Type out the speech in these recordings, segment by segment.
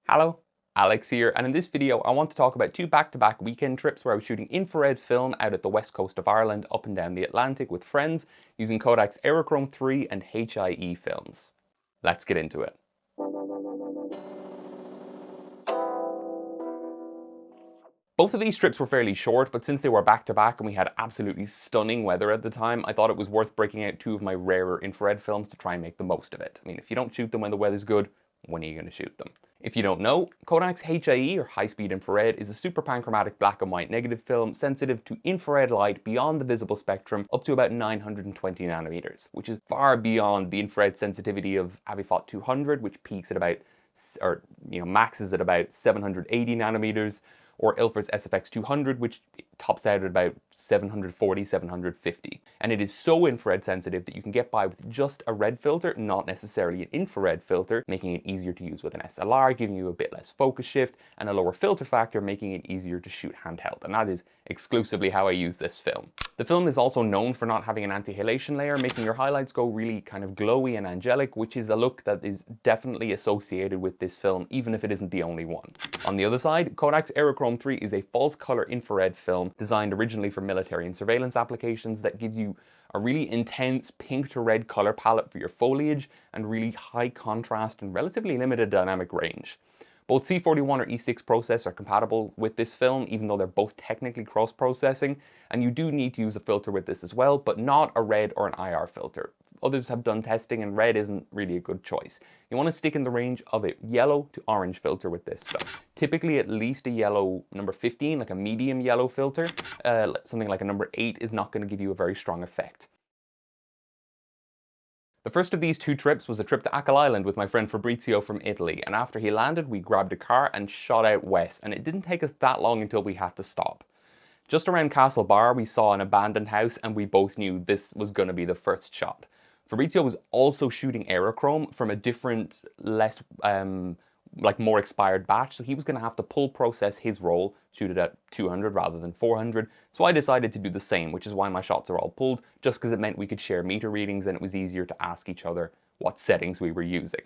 Hello, Alex here, and in this video I want to talk about two back-to-back weekend trips where I was shooting infrared film out at the west coast of Ireland up and down the Atlantic with friends using Kodak's Aerochrome 3 and HIE films. Let's get into it. Both of these trips were fairly short, but since they were back-to-back and we had absolutely stunning weather at the time, I thought it was worth breaking out two of my rarer infrared films to try and make the most of it. I mean, if you don't shoot them when the weather's good, when are you going to shoot them? If you don't know, Kodak's HIE, or high-speed infrared, is a super panchromatic black and white negative film sensitive to infrared light beyond the visible spectrum up to about 920 nanometers, which is far beyond the infrared sensitivity of Avifot 200, which peaks at about, maxes at about 780 nanometers, or Ilford's SFX 200, which tops out at about 740, 750. And it is so infrared sensitive that you can get by with just a red filter, not necessarily an infrared filter, making it easier to use with an SLR, giving you a bit less focus shift, and a lower filter factor, making it easier to shoot handheld. And that is exclusively how I use this film. The film is also known for not having an anti-halation layer, making your highlights go really kind of glowy and angelic, which is a look that is definitely associated with this film, even if it isn't the only one. On the other side, Kodak's Aerochrome 3 is a false color infrared film designed originally for military and surveillance applications that gives you a really intense pink to red color palette for your foliage and really high contrast and relatively limited dynamic range. Both C41 or E6 processors are compatible with this film, even though they're both technically cross-processing, and you do need to use a filter with this as well, but not a red or an IR filter. Others have done testing and red isn't really a good choice. You want to stick in the range of a yellow to orange filter with this stuff. Typically at least a yellow number 15, like a medium yellow filter. Something like a number 8 is not going to give you a very strong effect. The first of these two trips was a trip to Achill Island with my friend Fabrizio from Italy, and after he landed we grabbed a car and shot out west, and it didn't take us that long until we had to stop. Just around Castle Bar we saw an abandoned house and we both knew this was going to be the first shot. Fabrizio was also shooting Aerochrome from a different, less, more expired batch, so he was going to have to pull process his roll, shoot it at 200 rather than 400, so I decided to do the same, which is why my shots are all pulled, just because it meant we could share meter readings and it was easier to ask each other what settings we were using.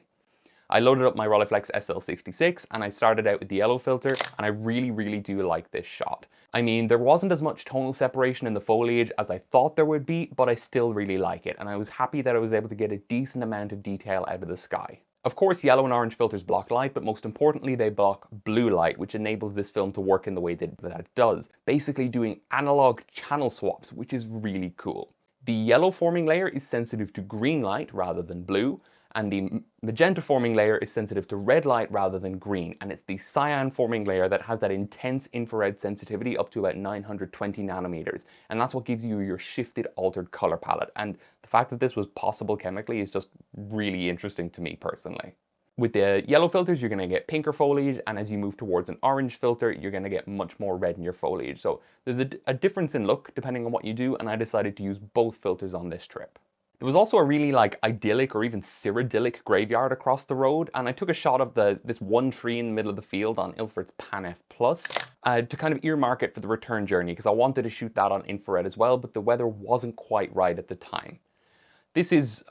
I loaded up my Rolleiflex SL66 and I started out with the yellow filter, and I really do like this shot. I mean, there wasn't as much tonal separation in the foliage as I thought there would be, but I still really like it, and I was happy that I was able to get a decent amount of detail out of the sky. Of course, yellow and orange filters block light, but most importantly they block blue light, which enables this film to work in the way that it does, basically doing analog channel swaps, which is really cool. The yellow forming layer is sensitive to green light rather than blue, and the magenta forming layer is sensitive to red light rather than green, and it's the cyan forming layer that has that intense infrared sensitivity up to about 920 nanometers, and that's what gives you your shifted altered color palette, and the fact that this was possible chemically is just really interesting to me personally. With the yellow filters, you're going to get pinker foliage, and as you move towards an orange filter, you're going to get much more red in your foliage. So there's a difference in look depending on what you do, and I decided to use both filters on this trip. There was also a really idyllic or even cyrodiilic graveyard across the road, and I took a shot of this one tree in the middle of the field on Ilford's Pan F Plus to kind of earmark it for the return journey, because I wanted to shoot that on infrared as well, but the weather wasn't quite right at the time. This is,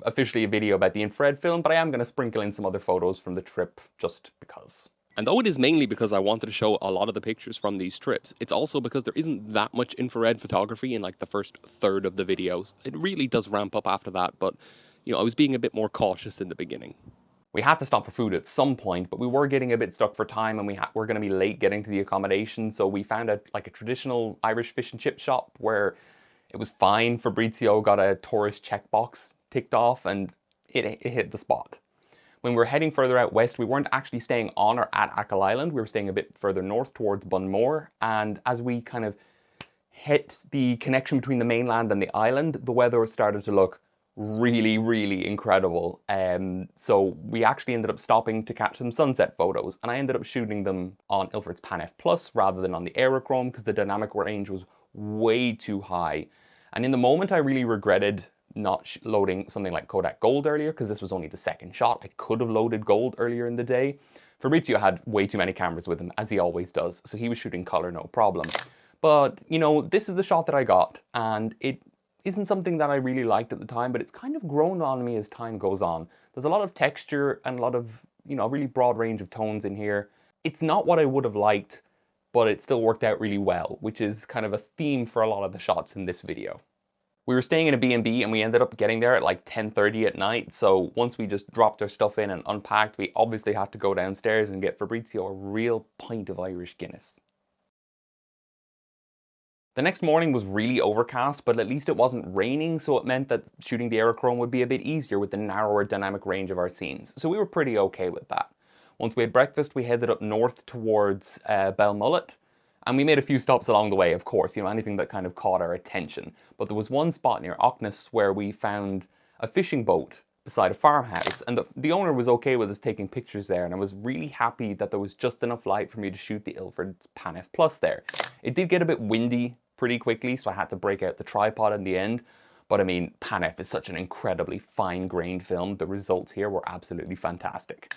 officially a video about the infrared film, but I am going to sprinkle in some other photos from the trip just because. And though it is mainly because I wanted to show a lot of the pictures from these trips, it's also because there isn't that much infrared photography in the first third of the videos. It really does ramp up after that, but I was being a bit more cautious in the beginning. We had to stop for food at some point, but we were getting a bit stuck for time and we're going to be late getting to the accommodation, so we found a traditional Irish fish and chip shop where it was fine. Fabrizio got a tourist checkbox ticked off and it hit the spot. When we were heading further out west, we weren't actually staying on or at Achill Island. We were staying a bit further north towards Bunmore. And as we kind of hit the connection between the mainland and the island, the weather started to look really incredible. So we actually ended up stopping to catch some sunset photos. And I ended up shooting them on Ilford's Pan F Plus rather than on the Aerochrome because the dynamic range was way too high. And in the moment, I really regretted not loading something like Kodak Gold earlier, because this was only the second shot. I could have loaded Gold earlier in the day. Fabrizio had way too many cameras with him, as he always does, so he was shooting color no problem. But, this is the shot that I got, and it isn't something that I really liked at the time, but it's kind of grown on me as time goes on. There's a lot of texture and a lot of you know, a really broad range of tones in here. It's not what I would have liked, but it still worked out really well, which is kind of a theme for a lot of the shots in this video. We were staying in a B&B and we ended up getting there at like 10:30 at night, so once we just dropped our stuff in and unpacked, we obviously had to go downstairs and get Fabrizio a real pint of Irish Guinness. The next morning was really overcast, but at least it wasn't raining, so it meant that shooting the Aerochrome would be a bit easier with the narrower dynamic range of our scenes, so we were pretty okay with that. Once we had breakfast, we headed up north towards Belmullet, and we made a few stops along the way, of course, you know, anything that kind of caught our attention. But there was one spot near Auchnis where we found a fishing boat beside a farmhouse, and the owner was okay with us taking pictures there, and I was really happy that there was just enough light for me to shoot the Ilford's Pan F Plus there. It did get a bit windy pretty quickly, so I had to break out the tripod in the end, but I mean, Pan F is such an incredibly fine-grained film. The results here were absolutely fantastic.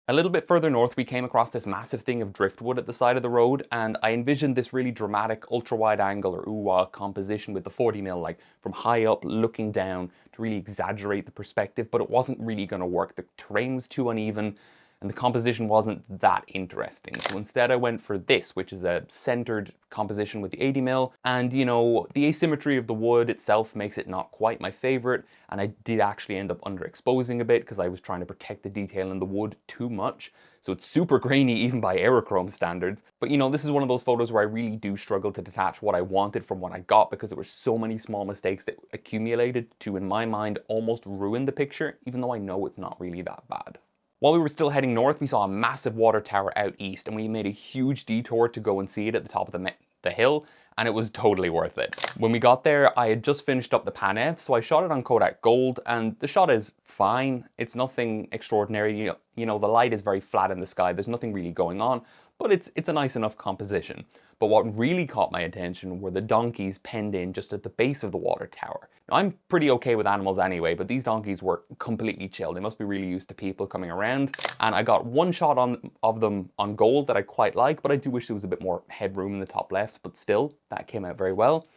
A little bit further north, we came across this massive thing of driftwood at the side of the road, and I envisioned this really dramatic ultra-wide angle or ooh-wah composition with the 40mm, like from high up looking down to really exaggerate the perspective, but it wasn't really going to work. The terrain was too uneven, and the composition wasn't that interesting. So instead I went for this, which is a centered composition with the 80mm, and you know, the asymmetry of the wood itself makes it not quite my favorite, and I did actually end up underexposing a bit because I was trying to protect the detail in the wood too much. So it's super grainy even by Aerochrome standards. But you know, this is one of those photos where I really do struggle to detach what I wanted from what I got because there were so many small mistakes that accumulated to, in my mind, almost ruin the picture, even though I know it's not really that bad. While we were still heading north, we saw a massive water tower out east, and we made a huge detour to go and see it at the top of the hill, and it was totally worth it. When we got there, I had just finished up the Pan F, so I shot it on Kodak Gold, and the shot is fine. It's nothing extraordinary. You know, the light is very flat in the sky. There's nothing really going on, but it's a nice enough composition. But what really caught my attention were the donkeys penned in just at the base of the water tower. Now, I'm pretty okay with animals anyway, but these donkeys were completely chill. They must be really used to people coming around. And I got one shot of them on gold that I quite like, but I do wish there was a bit more headroom in the top left, but still, that came out very well.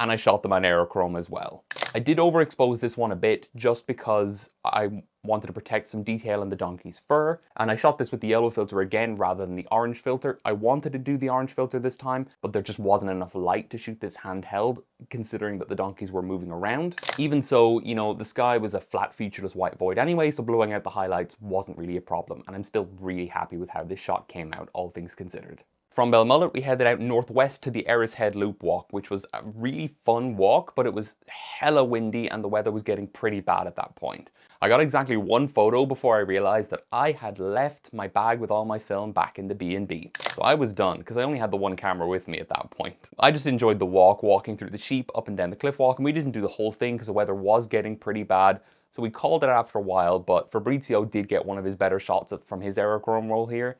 And I shot them on Aerochrome as well. I did overexpose this one a bit just because I wanted to protect some detail in the donkey's fur, and I shot this with the yellow filter again rather than the orange filter. I wanted to do the orange filter this time, but there just wasn't enough light to shoot this handheld, considering that the donkeys were moving around. Even so, you know, the sky was a flat featureless white void anyway, so blowing out the highlights wasn't really a problem, and I'm still really happy with how this shot came out, all things considered. From Belmullet, we headed out northwest to the Erris Head Loop walk, which was a really fun walk, but it was hella windy and the weather was getting pretty bad at that point. I got exactly one photo before I realized that I had left my bag with all my film back in the B&B. So I was done, because I only had the one camera with me at that point. I just enjoyed the walk, walking through the sheep up and down the cliff walk, and we didn't do the whole thing because the weather was getting pretty bad. So we called it after a while, but Fabrizio did get one of his better shots from his Aerochrome roll here.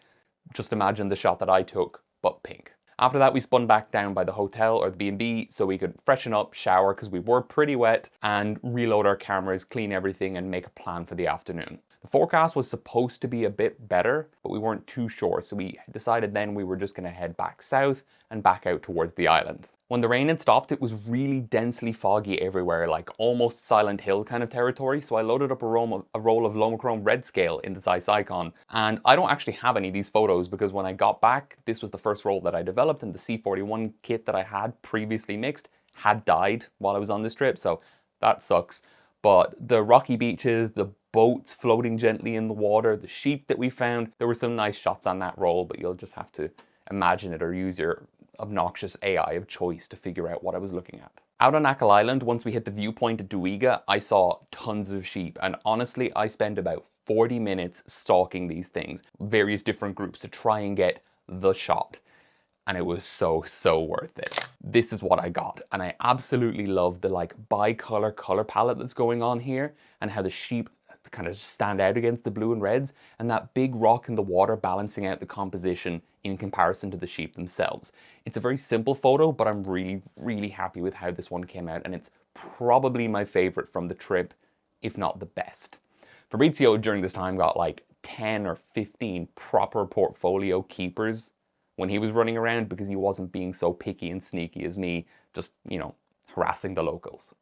Just imagine the shot that I took, but pink. After that, we spun back down by the hotel or the B&B so we could freshen up, shower because we were pretty wet, and reload our cameras, clean everything, and make a plan for the afternoon. The forecast was supposed to be a bit better, but we weren't too sure, so we decided then we were just going to head back south and back out towards the island. When the rain had stopped, it was really densely foggy everywhere, like almost Silent Hill kind of territory, so I loaded up a roll of Lomochrome red scale in the Zeiss Icon, and I don't actually have any of these photos because when I got back, this was the first roll that I developed, and the C41 kit that I had previously mixed had died while I was on this trip, so that sucks. But the rocky beaches, the boats floating gently in the water, the sheep that we found, there were some nice shots on that roll, but you'll just have to imagine it or use your obnoxious AI of choice to figure out what I was looking at. Out on Achill Island, once we hit the viewpoint at Duiga, I saw tons of sheep, and honestly, I spent about 40 minutes stalking these things, various different groups, to try and get the shot. And it was so worth it. This is what I got, and I absolutely love the like bi-color color palette that's going on here, and how the sheep kind of stand out against the blue and reds, and that big rock in the water balancing out the composition in comparison to the sheep themselves. It's a very simple photo, but I'm really happy with how this one came out, and it's probably my favorite from the trip, if not the best. Fabrizio during this time got like 10 or 15 proper portfolio keepers when he was running around because he wasn't being so picky and sneaky as me, just, you know, harassing the locals.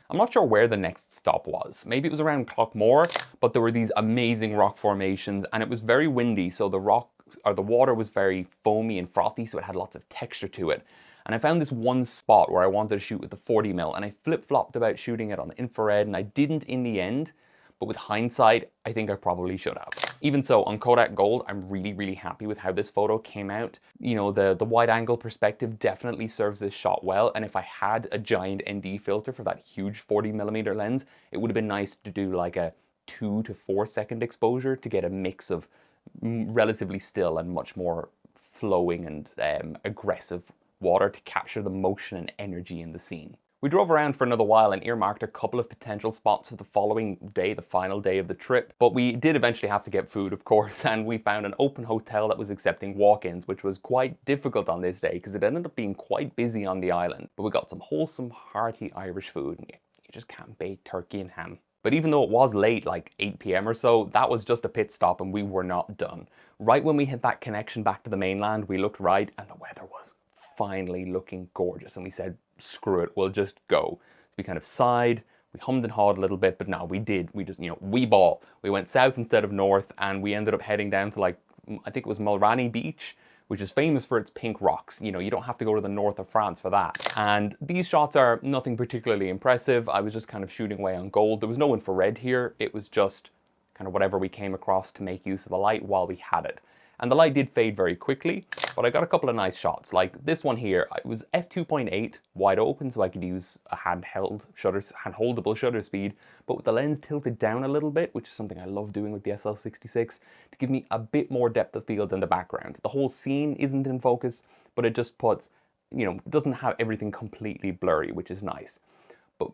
I'm not sure where the next stop was. Maybe it was around Clockmore, but there were these amazing rock formations and it was very windy, so the water was very foamy and frothy, so it had lots of texture to it. And I found this one spot where I wanted to shoot with the 40mm and I flip-flopped about shooting it on infrared and I didn't in the end, but with hindsight, I think I probably should have. Even so, on Kodak Gold, I'm really happy with how this photo came out. You know, the wide angle perspective definitely serves this shot well, and if I had a giant ND filter for that huge 40mm lens, it would have been nice to do like a 2 to 4 second exposure to get a mix of relatively still and much more flowing and aggressive water to capture the motion and energy in the scene. We drove around for another while and earmarked a couple of potential spots for the following day, the final day of the trip, but we did eventually have to get food, of course, and we found an open hotel that was accepting walk-ins, which was quite difficult on this day because it ended up being quite busy on the island. But we got some wholesome, hearty Irish food, and you just can't beat turkey and ham. But even though it was late, like 8 p.m. or so, that was just a pit stop and we were not done. Right when we hit that connection back to the mainland, we looked right and the weather was finally looking gorgeous and we said, screw it, we'll just go. We kind of sighed, we hummed and hawed a little bit, but no, we just, you know, we ball. We went south instead of north and we ended up heading down to like, I think it was Mulranny Beach, which is famous for its pink rocks. You know, you don't have to go to the north of France for that. And these shots are nothing particularly impressive. I was just kind of shooting away on gold. There was no infrared here. It was just kind of whatever we came across to make use of the light while we had it. And the light did fade very quickly, but I got a couple of nice shots. Like this one here, it was f2.8 wide open, so I could use a handholdable shutter speed, but with the lens tilted down a little bit, which is something I love doing with the SL66, to give me a bit more depth of field in the background. The whole scene isn't in focus, but it just puts, you know, doesn't have everything completely blurry, which is nice. But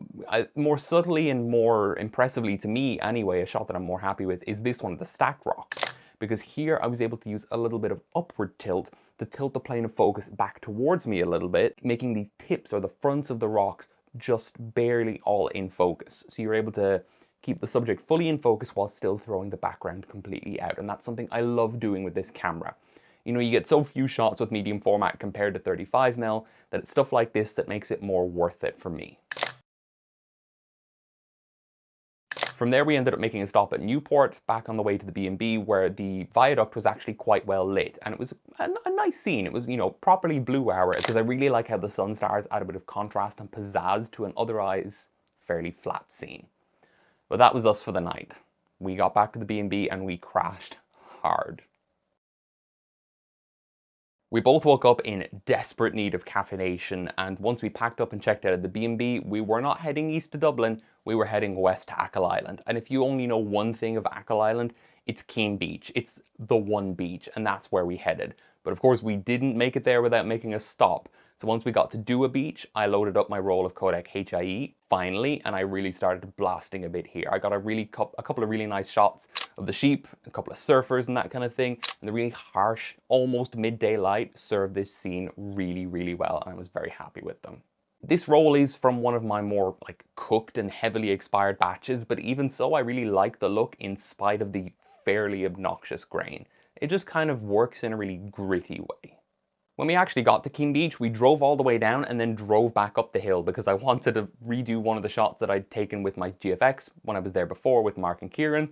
more subtly and more impressively to me anyway, a shot that I'm more happy with is this one, the stacked rocks. Because here I was able to use a little bit of upward tilt to tilt the plane of focus back towards me a little bit, making the tips or the fronts of the rocks just barely all in focus. So you're able to keep the subject fully in focus while still throwing the background completely out. And that's something I love doing with this camera. You know, you get so few shots with medium format compared to 35mm that it's stuff like this that makes it more worth it for me. From there, we ended up making a stop at Newport, back on the way to the B&B, where the viaduct was actually quite well lit. And it was a nice scene. It was, you know, properly blue hour, because I really like how the sun stars add a bit of contrast and pizzazz to an otherwise fairly flat scene. But that was us for the night. We got back to the B&B and we crashed hard. We both woke up in desperate need of caffeination, and once we packed up and checked out of the B&B, we were not heading east to Dublin, we were heading west to Achill Island. And if you only know one thing of Achill Island, it's Keene Beach. It's the one beach, and that's where we headed. But of course, we didn't make it there without making a stop. So once we got to Dua Beach, I loaded up my roll of Kodak HIE, finally, and I really started blasting a bit here. I got a couple of really nice shots of the sheep, a couple of surfers and that kind of thing, and the really harsh, almost midday light served this scene really well, and I was very happy with them. This roll is from one of my more like cooked and heavily expired batches, but even so, I really like the look in spite of the fairly obnoxious grain. It just kind of works in a really gritty way. When we actually got to Keene Beach, we drove all the way down and then drove back up the hill because I wanted to redo one of the shots that I'd taken with my GFX when I was there before with Mark and Kieran.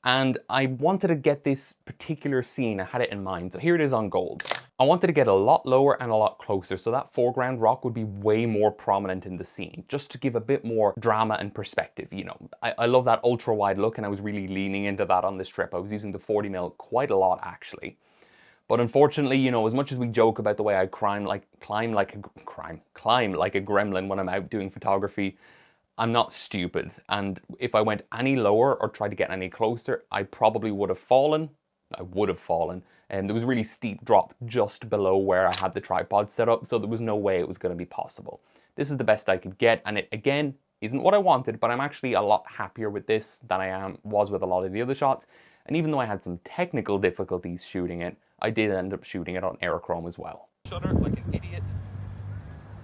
And I wanted to get this particular scene, I had it in mind. So here it is on gold. I wanted to get a lot lower and a lot closer so that foreground rock would be way more prominent in the scene, just to give a bit more drama and perspective. You know, I love that ultra wide look and I was really leaning into that on this trip. I was using the 40mm quite a lot actually. But unfortunately, you know, as much as we joke about the way I climb like a gremlin when I'm out doing photography, I'm not stupid. And if I went any lower or tried to get any closer, I probably would have fallen. And there was a really steep drop just below where I had the tripod set up, so there was no way it was going to be possible. This is the best I could get, and it, again, isn't what I wanted, but I'm actually a lot happier with this than I was with a lot of the other shots. And even though I had some technical difficulties shooting it, I did end up shooting it on Aerochrome as well. Shutter like an idiot.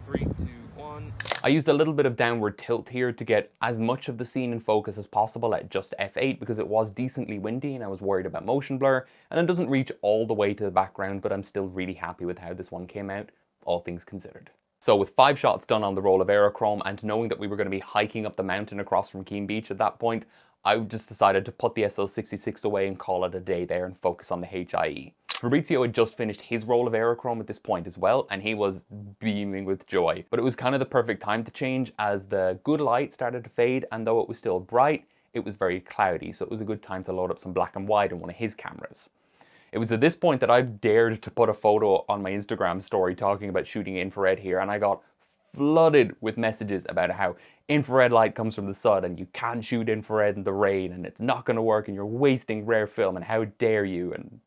3, 2, 1. I used a little bit of downward tilt here to get as much of the scene in focus as possible at just f8 because it was decently windy and I was worried about motion blur, and it doesn't reach all the way to the background, but I'm still really happy with how this one came out, all things considered. So with 5 shots done on the roll of Aerochrome and knowing that we were going to be hiking up the mountain across from Keene Beach at that point, I just decided to put the SL66 away and call it a day there and focus on the HIE. Fabrizio had just finished his roll of Aerochrome at this point as well, and he was beaming with joy. But it was kind of the perfect time to change as the good light started to fade, and though it was still bright, it was very cloudy, so it was a good time to load up some black and white on one of his cameras. It was at this point that I dared to put a photo on my Instagram story talking about shooting infrared here, and I got flooded with messages about how infrared light comes from the sun and you can't shoot infrared in the rain and it's not going to work and you're wasting rare film and how dare you. And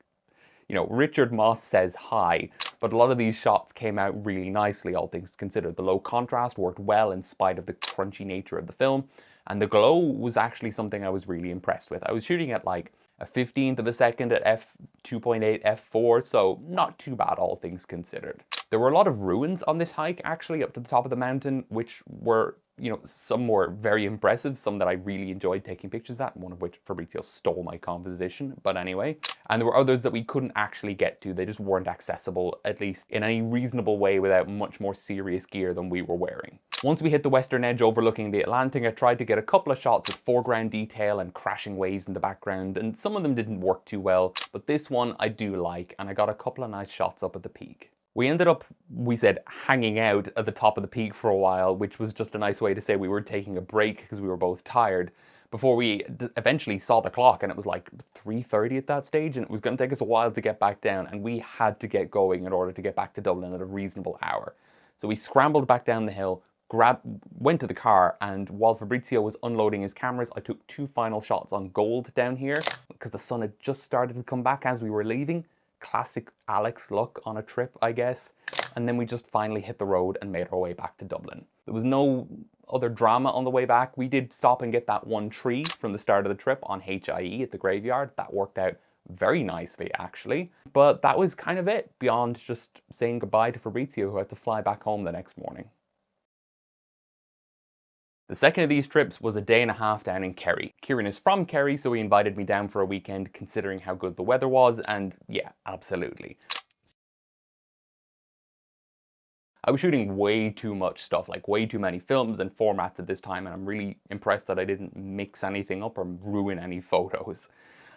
you know, Richard Moss says hi, but a lot of these shots came out really nicely, all things considered. The low contrast worked well in spite of the crunchy nature of the film, and the glow was actually something I was really impressed with. I was shooting at like a 15th of a second at f2.8, f4, so not too bad, all things considered. There were a lot of ruins on this hike, actually, up to the top of the mountain, which were, you know, some were very impressive, some that I really enjoyed taking pictures at, one of which Fabrizio stole my composition, but anyway. And there were others that we couldn't actually get to, they just weren't accessible, at least in any reasonable way, without much more serious gear than we were wearing. Once we hit the western edge overlooking the Atlantic, I tried to get a couple of shots with foreground detail and crashing waves in the background, and some of them didn't work too well, but this one I do like, and I got a couple of nice shots up at the peak. We ended up, we said, hanging out at the top of the peak for a while, which was just a nice way to say we were taking a break because we were both tired, before we eventually saw the clock, and it was like 3:30 at that stage, and it was going to take us a while to get back down, and we had to get going in order to get back to Dublin at a reasonable hour. So we scrambled back down the hill, went to the car, and while Fabrizio was unloading his cameras, I took 2 final shots on gold down here, because the sun had just started to come back as we were leaving. Classic Alex look on a trip, I guess. And then we just finally hit the road and made our way back to Dublin. There was no other drama on the way back. We did stop and get that one tree from the start of the trip on HIE at the graveyard. That worked out very nicely, actually. But that was kind of it, beyond just saying goodbye to Fabrizio, who had to fly back home the next morning. The second of these trips was a day and a half down in Kerry. Kieran is from Kerry, so he invited me down for a weekend considering how good the weather was, and yeah, absolutely. I was shooting way too much stuff, like way too many films and formats at this time, and I'm really impressed that I didn't mix anything up or ruin any photos.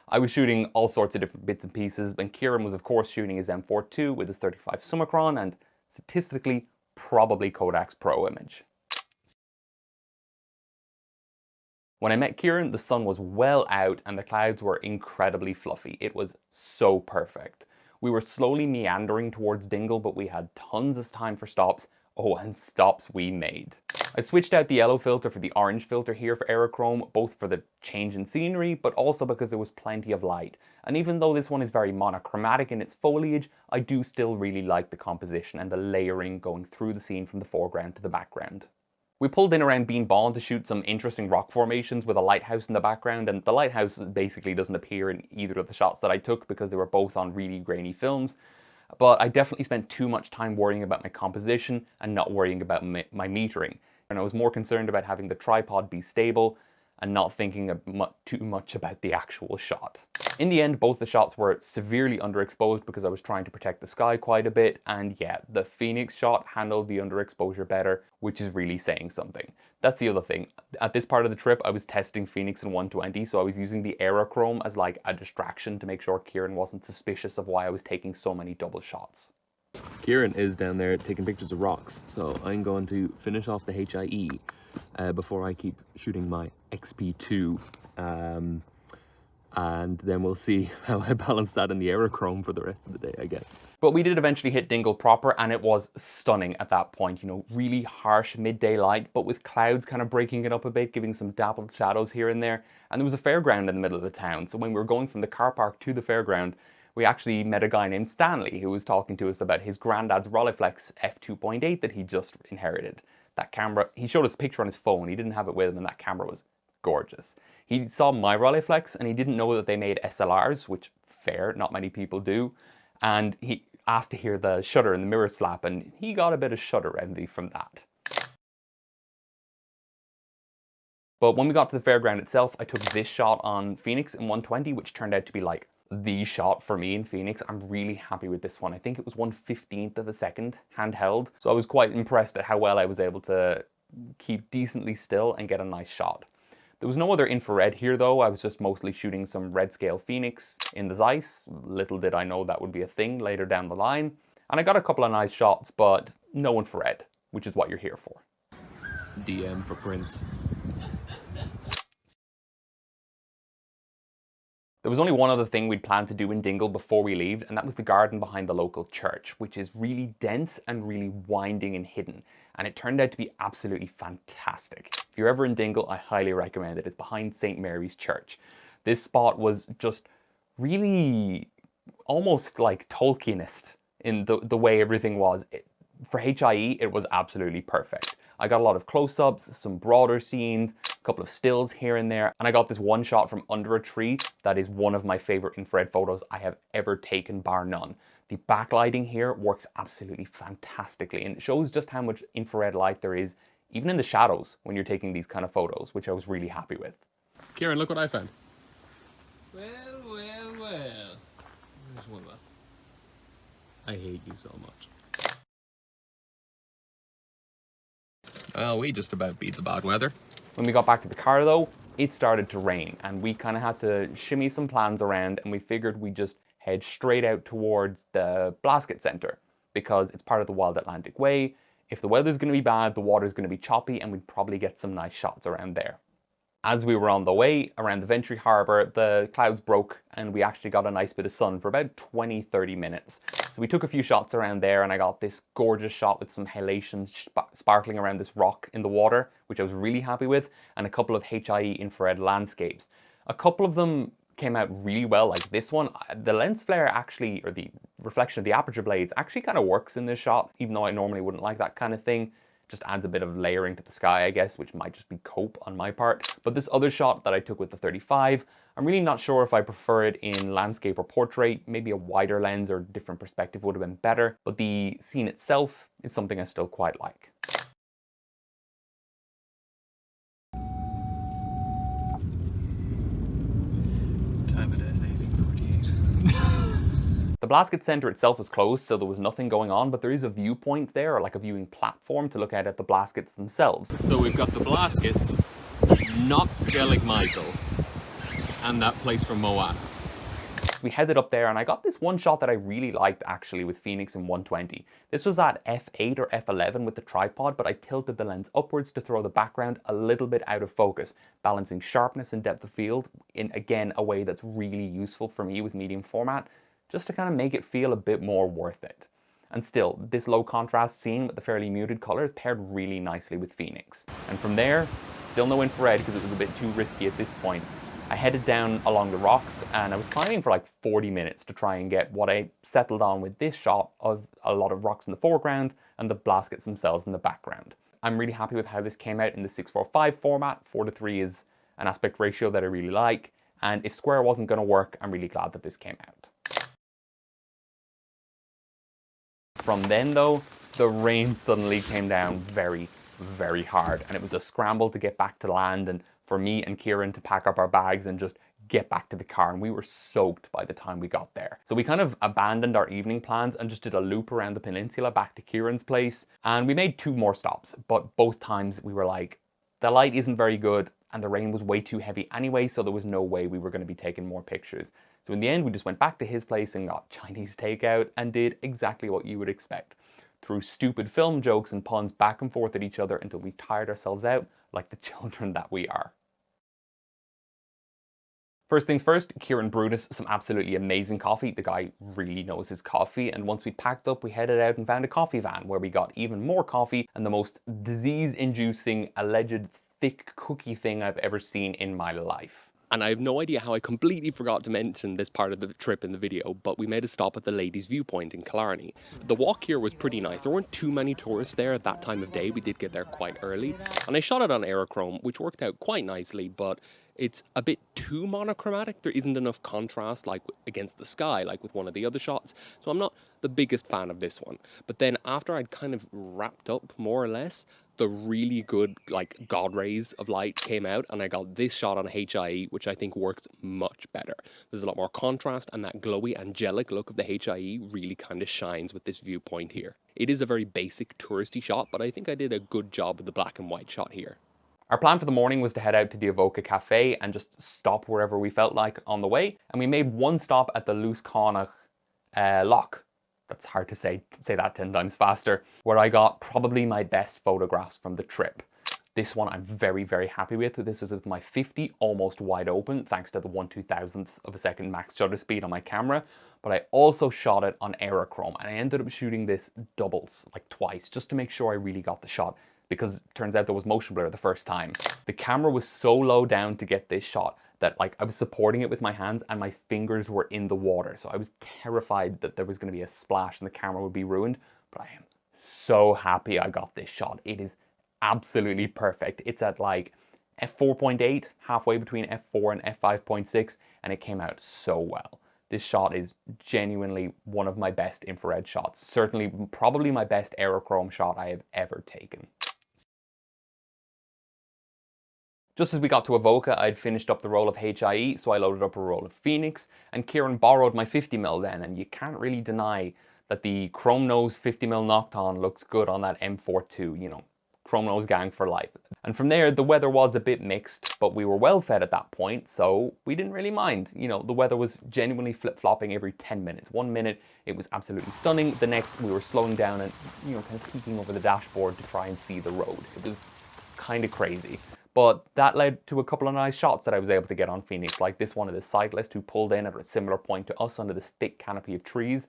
I was shooting all sorts of different bits and pieces, and Kieran was of course shooting his M4 II with his 35 Summicron, and statistically, probably Kodak's Pro image. When I met Kieran, the sun was well out and the clouds were incredibly fluffy. It was so perfect. We were slowly meandering towards Dingle, but we had tons of time for stops. Oh, and stops we made. I switched out the yellow filter for the orange filter here for Aerochrome, both for the change in scenery, but also because there was plenty of light. And even though this one is very monochromatic in its foliage, I do still really like the composition and the layering going through the scene from the foreground to the background. We pulled in around Bean Bawn to shoot some interesting rock formations with a lighthouse in the background, and the lighthouse basically doesn't appear in either of the shots that I took because they were both on really grainy films. But I definitely spent too much time worrying about my composition and not worrying about my metering. And I was more concerned about having the tripod be stable and not thinking too much about the actual shot. In the end, both the shots were severely underexposed because I was trying to protect the sky quite a bit, and yeah, the Phoenix shot handled the underexposure better, which is really saying something. That's the other thing. At this part of the trip, I was testing Phoenix in 120, so I was using the Aerochrome as like a distraction to make sure Kieran wasn't suspicious of why I was taking so many double shots. Kieran is down there taking pictures of rocks, so I'm going to finish off the HIE before I keep shooting my XP2, and then we'll see how I balance that in the Aerochrome for the rest of the day, I guess. But we did eventually hit Dingle proper, and it was stunning at that point. You know, really harsh midday light, but with clouds kind of breaking it up a bit, giving some dappled shadows here and there. And there was a fairground in the middle of the town, so when we were going from the car park to the fairground, we actually met a guy named Stanley who was talking to us about his granddad's Rolleiflex f2.8 that he just inherited. That camera, he showed us a picture on his phone, he didn't have it with him, and that camera was gorgeous. He saw my Rolleiflex and he didn't know that they made SLRs, which fair, not many people do, and he asked to hear the shutter and the mirror slap, and he got a bit of shutter envy from that. But when we got to the fairground itself, I took this shot on Phoenix in 120, which turned out to be like the shot for me in Phoenix. I'm really happy with this one. I think it was 1/15th of a second handheld. So I was quite impressed at how well I was able to keep decently still and get a nice shot. There was no other infrared here though. I was just mostly shooting some red scale Phoenix in the Zeiss. Little did I know that would be a thing later down the line. And I got a couple of nice shots, but no infrared, which is what you're here for. DM for Prince. There was only one other thing we'd planned to do in Dingle before we leave, and that was the garden behind the local church, which is really dense and really winding and hidden. And it turned out to be absolutely fantastic. If you're ever in Dingle, I highly recommend it. It's behind St. Mary's Church. This spot was just really almost like Tolkienist in the way everything was. For HIE, it was absolutely perfect. I got a lot of close-ups, some broader scenes, a couple of stills here and there, and I got this one shot from under a tree that is one of my favorite infrared photos I have ever taken, bar none. The backlighting here works absolutely fantastically, and it shows just how much infrared light there is, even in the shadows, when you're taking these kind of photos, which I was really happy with. Kieran, look what I found. Well. There's one left. I hate you so much. Well, we just about beat the bad weather. When we got back to the car though, it started to rain and we kind of had to shimmy some plans around, and we figured we'd just head straight out towards the Blasket Centre because it's part of the Wild Atlantic Way. If the weather's going to be bad, the water's going to be choppy, and we'd probably get some nice shots around there. As we were on the way around the Ventry Harbour, the clouds broke and we actually got a nice bit of sun for about 20-30 minutes. So we took a few shots around there and I got this gorgeous shot with some halations sparkling around this rock in the water, which I was really happy with, and a couple of HIE infrared landscapes. A couple of them came out really well, like this one. The lens flare actually, or the reflection of the aperture blades actually kind of works in this shot, even though I normally wouldn't like that kind of thing. Just adds a bit of layering to the sky, I guess, which might just be cope on my part. But this other shot that I took with the 35, I'm really not sure if I prefer it in landscape or portrait. Maybe a wider lens or different perspective would have been better, but the scene itself is something I still quite like. Time of death, 1848. The Blasket Centre itself was closed, so there was nothing going on, but there is a viewpoint there, or like a viewing platform to look at the Blaskets themselves. So we've got the Blaskets, not Skellig Michael, and that place from Moana. We headed up there and I got this one shot that I really liked actually with Phoenix in 120. This was at f8 or f11 with the tripod, but I tilted the lens upwards to throw the background a little bit out of focus, balancing sharpness and depth of field in, again, a way that's really useful for me with medium format, just to kind of make it feel a bit more worth it. And still, this low contrast scene with the fairly muted colors paired really nicely with Phoenix. And from there, still no infrared because it was a bit too risky at this point. I headed down along the rocks and I was climbing for like 40 minutes to try and get what I settled on with this shot of a lot of rocks in the foreground and the Blaskets themselves in the background. I'm really happy with how this came out in the 6:4:5 format. 4:3 is an aspect ratio that I really like. And if square wasn't going to work, I'm really glad that this came out. From then though, the rain suddenly came down very, very hard, and it was a scramble to get back to land and for me and Kieran to pack up our bags and just get back to the car, and we were soaked by the time we got there. So we kind of abandoned our evening plans and just did a loop around the peninsula back to Kieran's place, and we made 2 more stops, but both times we were like, the light isn't very good and the rain was way too heavy anyway, so there was no way we were going to be taking more pictures. So in the end, we just went back to his place and got Chinese takeout and did exactly what you would expect. Threw stupid film jokes and puns back and forth at each other until we tired ourselves out like the children that we are. First things first, Kieran brewed us some absolutely amazing coffee. The guy really knows his coffee, and once we packed up, we headed out and found a coffee van where we got even more coffee and the most disease-inducing, alleged thick cookie thing I've ever seen in my life. And I have no idea how I completely forgot to mention this part of the trip in the video, but we made a stop at the Ladies' Viewpoint in Killarney. The walk here was pretty nice. There weren't too many tourists there at that time of day. We did get there quite early. And I shot it on Aerochrome, which worked out quite nicely, but It's a bit too monochromatic. There isn't enough contrast like against the sky, like with one of the other shots. So I'm not the biggest fan of this one. But then after I'd kind of wrapped up more or less, the really good like God rays of light came out and I got this shot on HIE, which I think works much better. There's a lot more contrast and that glowy angelic look of the HIE really kind of shines with this viewpoint here. It is a very basic touristy shot, but I think I did a good job with the black and white shot here. Our plan for the morning was to head out to the Avoca Cafe and just stop wherever we felt like on the way. And we made one stop at the Lusconach Loch. That's hard to say that 10 times faster, where I got probably my best photographs from the trip. This one I'm very, very happy with. This is with my 50 almost wide open, thanks to the 1/2000th of a second max shutter speed on my camera. But I also shot it on Aerochrome, and I ended up shooting this doubles, like twice, just to make sure I really got the shot, because it turns out there was motion blur the first time. The camera was so low down to get this shot that like I was supporting it with my hands and my fingers were in the water. So I was terrified that there was going to be a splash and the camera would be ruined. But I am so happy I got this shot. It is absolutely perfect. It's at like f4.8, halfway between f4 and f5.6, and it came out so well. This shot is genuinely one of my best infrared shots. Certainly, probably my best Aerochrome shot I have ever taken. Just as we got to Avoca, I'd finished up the roll of HIE, so I loaded up a roll of Phoenix, and Kieran borrowed my 50mm then, and you can't really deny that the chrome nose 50mm Nocton looks good on that M42, you know, chrome nose gang for life. And from there, the weather was a bit mixed, but we were well fed at that point, so we didn't really mind. You know, the weather was genuinely flip-flopping every 10 minutes. 1 minute, it was absolutely stunning. The next, we were slowing down and, you know, kind of peeking over the dashboard to try and see the road. It was kind of crazy. But that led to a couple of nice shots that I was able to get on Phoenix, like this one of the cyclist who pulled in at a similar point to us under this thick canopy of trees.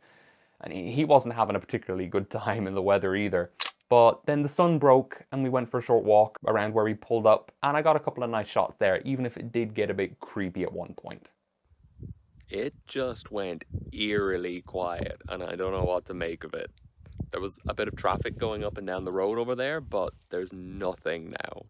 And he wasn't having a particularly good time in the weather either. But then the sun broke and we went for a short walk around where we pulled up, and I got a couple of nice shots there, even if it did get a bit creepy at one point. It just went eerily quiet, and I don't know what to make of it. There was a bit of traffic going up and down the road over there, but there's nothing now.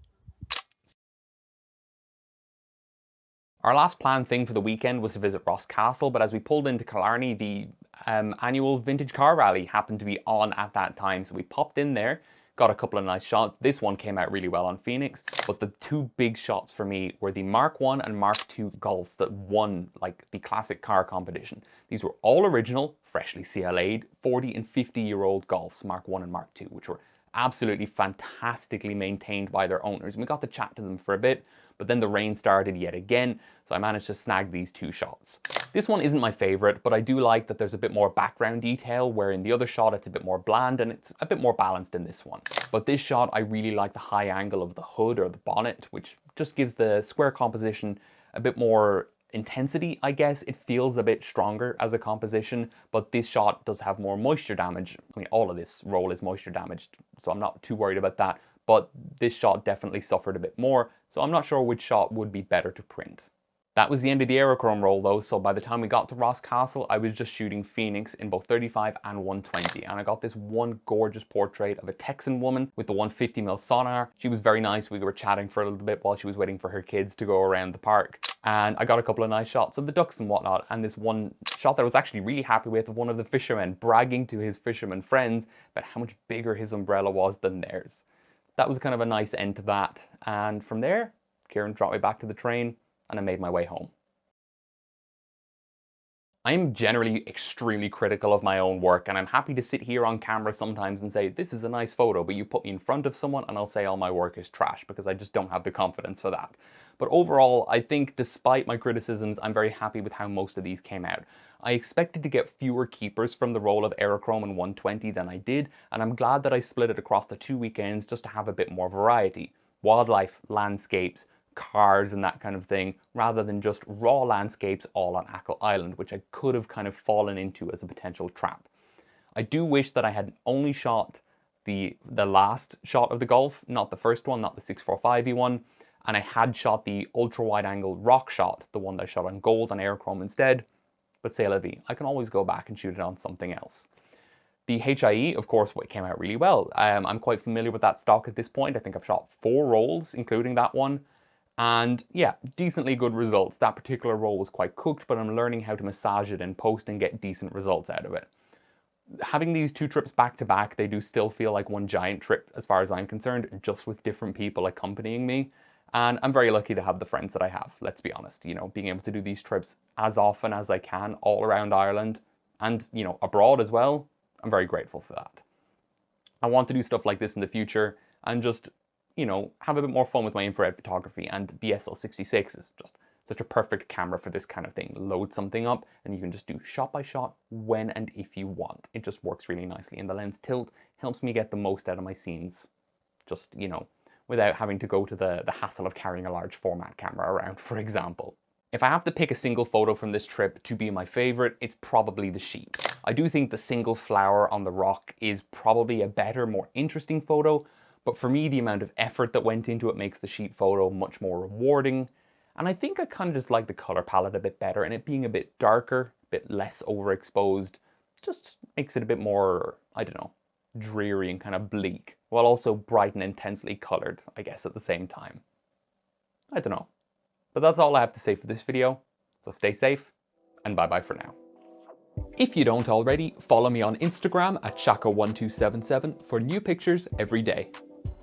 Our last planned thing for the weekend was to visit Ross Castle, but as we pulled into Killarney, the annual vintage car rally happened to be on at that time, so we popped in there, got a couple of nice shots. This one came out really well on Phoenix, but the two big shots for me were the Mark I and Mark II Golfs that won like the classic car competition. These were all original, freshly CLA'd, 40 and 50-year-old Golfs, Mark I and Mark II, which were absolutely fantastically maintained by their owners. And we got to chat to them for a bit, but then the rain started yet again, so I managed to snag these two shots. This one isn't my favorite, but I do like that there's a bit more background detail, where in the other shot it's a bit more bland and it's a bit more balanced in this one. But this shot, I really like the high angle of the hood or the bonnet, which just gives the square composition a bit more intensity, I guess. It feels a bit stronger as a composition, but this shot does have more moisture damage. I mean, all of this roll is moisture damaged, so I'm not too worried about that, but this shot definitely suffered a bit more, so I'm not sure which shot would be better to print. That was the end of the Aerochrome roll though, so by the time we got to Ross Castle, I was just shooting Phoenix in both 35 and 120, and I got this one gorgeous portrait of a Texan woman with the 150mm sonar. She was very nice. We were chatting for a little bit while she was waiting for her kids to go around the park, and I got a couple of nice shots of the ducks and whatnot, and this one shot that I was actually really happy with of one of the fishermen bragging to his fisherman friends about how much bigger his umbrella was than theirs. That was kind of a nice end to that, and from there, Kieran dropped me back to the train, and I made my way home. I'm generally extremely critical of my own work, and I'm happy to sit here on camera sometimes and say, this is a nice photo, but you put me in front of someone and I'll say all my work is trash, because I just don't have the confidence for that. But overall, I think despite my criticisms, I'm very happy with how most of these came out. I expected to get fewer keepers from the roll of Aerochrome and 120 than I did, and I'm glad that I split it across the 2 weekends just to have a bit more variety. Wildlife, landscapes, cars and that kind of thing, rather than just raw landscapes all on Achill Island, which I could have kind of fallen into as a potential trap. I do wish that I had only shot the last shot of the Golf, not the first one, not the 645E one, and I had shot the ultra wide angle rock shot, the one that I shot on gold on Aerochrome instead, but c'est la vie. I can always go back and shoot it on something else. The HIE, of course, came out really well. I'm quite familiar with that stock at this point. I think I've shot 4 rolls, including that one. And yeah, decently good results. That particular roll was quite cooked, but I'm learning how to massage it in post and get decent results out of it. Having these 2 trips back to back, they do still feel like one giant trip as far as I'm concerned, just with different people accompanying me. And I'm very lucky to have the friends that I have, let's be honest. You know, being able to do these trips as often as I can all around Ireland and, you know, abroad as well, I'm very grateful for that. I want to do stuff like this in the future and just, you know, have a bit more fun with my infrared photography, and the SL66 is just such a perfect camera for this kind of thing. Load something up and you can just do shot by shot when and if you want. It just works really nicely, and the lens tilt helps me get the most out of my scenes, just, you know, without having to go to the hassle of carrying a large format camera around, for example. If I have to pick a single photo from this trip to be my favorite, it's probably the sheep. I do think the single flower on the rock is probably a better, more interesting photo, but for me, the amount of effort that went into it makes the sheep photo much more rewarding. And I think I kind of just like the color palette a bit better, and it being a bit darker, a bit less overexposed, just makes it a bit more, I don't know, dreary and kind of bleak, while also bright and intensely colored, I guess, at the same time. I don't know. But that's all I have to say for this video, so stay safe, and bye-bye for now. If you don't already, follow me on Instagram at Shaka1277 for new pictures every day.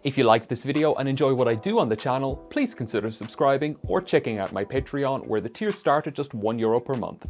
If you liked this video and enjoy what I do on the channel, please consider subscribing or checking out my Patreon, where the tiers start at just €1 per month.